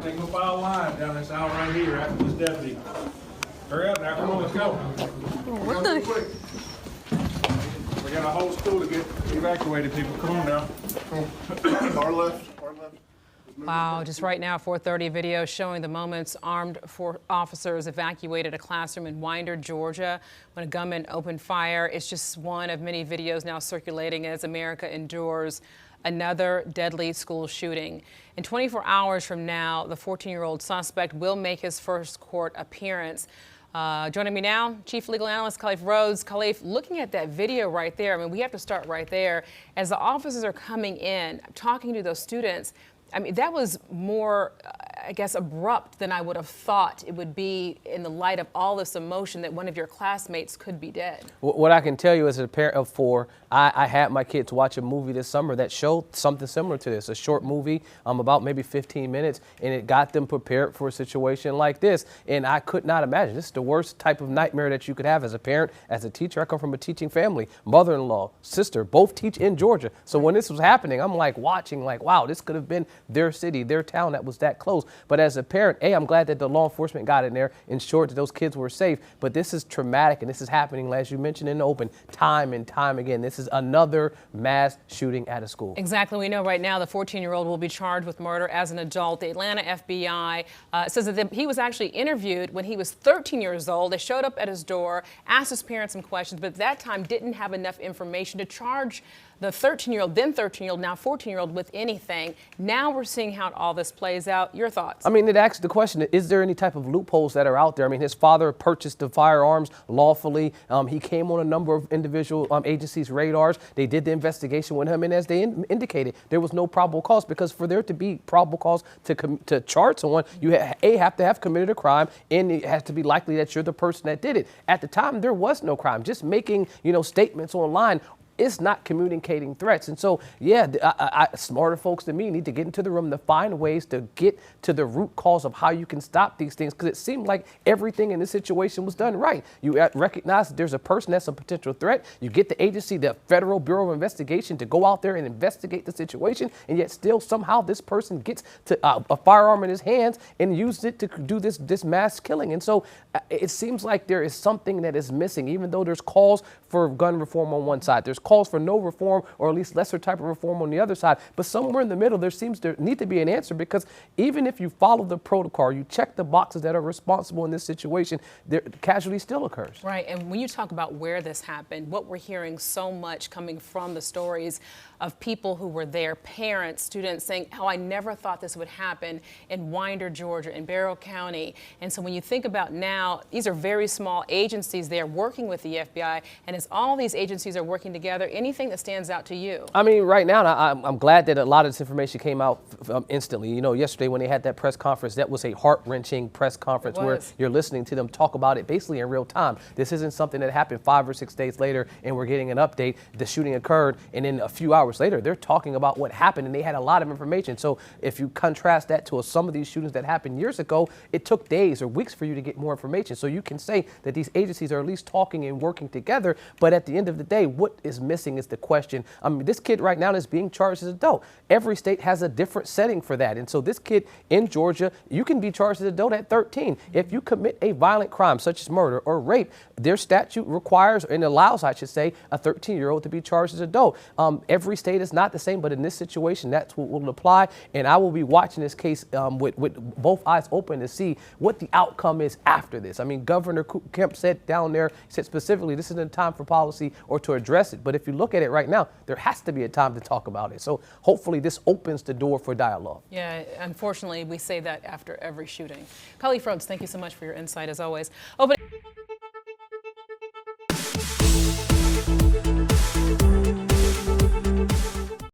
Take them up our line down this aisle right here after this deputy. Hurry up now, come on, let's go. What Go the? quick. We got a whole school to get evacuated, people. Come on now. Far left, far left. Wow, just right now, 4:30 video showing the moments armed officers evacuated a classroom in Winder, Georgia, when a gunman opened fire. It's just one of many videos now circulating as America endures another deadly school shooting. In 24 hours from now, the 14-year-old suspect will make his first court appearance. Joining me now, Chief Legal Analyst Khalif Rhodes. Khalif, looking at that video right there, I mean, we have to start right there. As the officers are coming in, talking to those students, I mean, that was more, I guess, abrupt than I would have thought it would be in the light of all this emotion that one of your classmates could be dead. What I can tell you as a parent of four, I had my kids watch a movie this summer that showed something similar to this, a short movie, about maybe 15 minutes, and it got them prepared for a situation like this. And I could not imagine. This is the worst type of nightmare that you could have as a parent, as a teacher. I come from a teaching family, mother-in-law, sister, both teach in Georgia. So when this was happening, I'm like watching, like, wow, this could have been their city, their town that was that close. But as a parent, I'm glad that the law enforcement got in there, ensured that those kids were safe. But this is traumatic, and this is happening, as you mentioned in the open, time and time again. This is another mass shooting at a school. Exactly. We know right now the 14-year-old will be charged with murder as an adult. The Atlanta FBI says that he was actually interviewed when he was 13 years old. They showed up at his door, asked his parents some questions, but at that time didn't have enough information to charge the 13-year-old, then 13-year-old, now 14-year-old with anything. Now we're seeing how all this plays out. Your thoughts? I mean, it asks the question, is there any type of loopholes that are out there? I mean, his father purchased the firearms lawfully. He came on a number of individual agencies' radars. They did the investigation with him, and as they indicated, there was no probable cause, because for there to be probable cause to charge someone, you have to have committed a crime, and it has to be likely that you're the person that did it. At the time, there was no crime. Just making, statements online, it's not communicating threats. And so, smarter folks than me need to get into the room to find ways to get to the root cause of how you can stop these things, because it seemed like everything in this situation was done right. You recognize that there's a person that's a potential threat. You get the agency, the Federal Bureau of Investigation, to go out there and investigate the situation, and yet still somehow this person gets to a firearm in his hands and uses it to do this mass killing. And so it seems like there is something that is missing, even though there's calls for gun reform on one side. There's calls for no reform, or at least lesser type of reform on the other side. But somewhere in the middle, there seems to need to be an answer, because even if you follow the protocol, you check the boxes that are responsible in this situation, casualty still occurs. Right. And when you talk about where this happened, what we're hearing so much coming from the stories of people who were there, parents, students saying, oh, I never thought this would happen in Winder, Georgia, in Barrow County. And so when you think about now, these are very small agencies there working with the FBI. And as all these agencies are working together, anything that stands out to you? I mean, right now, I'm glad that a lot of this information came out instantly. Yesterday when they had that press conference, that was a heart-wrenching press conference where you're listening to them talk about it basically in real time. This isn't something that happened 5 or 6 days later and we're getting an update. The shooting occurred, and then a few hours later, they're talking about what happened, and they had a lot of information. So if you contrast that to some of these shootings that happened years ago, it took days or weeks for you to get more information. So you can say that these agencies are at least talking and working together, but at the end of the day, what is missing is the question. I mean, this kid right now is being charged as an adult. Every state has a different setting for that. And so this kid in Georgia, you can be charged as an adult at 13. If you commit a violent crime such as murder or rape, their statute requires and allows, I should say, a 13-year-old to be charged as an adult. Every state is not the same, but in this situation, that's what will apply. And I will be watching this case with both eyes open to see what the outcome is after this. I mean, Governor Kemp said down there, said specifically, this isn't a time for policy or to address it. But if you look at it right now, there has to be a time to talk about it. So hopefully this opens the door for dialogue. Yeah, unfortunately, we say that after every shooting. Khalif Rhodes, thank you so much for your insight as always.